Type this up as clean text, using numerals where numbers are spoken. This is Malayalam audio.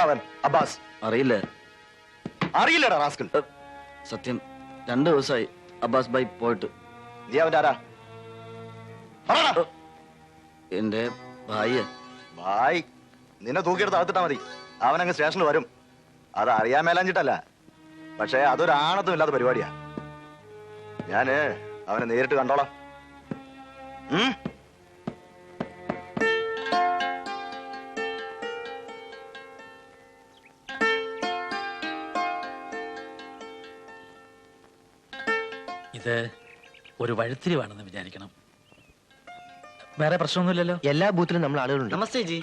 അവൻ അബ്ബാസ്? അറിയില്ല. അറിയില്ലടാ റാസ്കൽ. സത്യം 2 ദിവസമായി അബ്ബാസ് ഭായ് പോയിട്ട്. നീ അവന്റെ ആരാ? എന്റെ ഭായിയ. ഭായ് നിന്നെ തൂക്കിയെടുത്ത് അകത്തിട്ടാ മതി. അവനങ്ങ് സ്റ്റേഷനിൽ വരും. അത് അറിയാൻ മേലാഞ്ഞിട്ടല്ല, പക്ഷേ അതൊരു ആണത്തും ഇല്ലാത്ത പരിപാടിയാ. ഞാന് അവനെ നേരിട്ട് കണ്ടോളാം. ഇത് ഒരു വഴിത്തിരിവാണെന്ന് വിചാരിക്കണം. വേറെ പ്രശ്നമൊന്നുമില്ലല്ലോ. എല്ലാ ബൂത്തിലും നമ്മൾ ആളുകളുണ്ട്. നമസ്തേ ജി.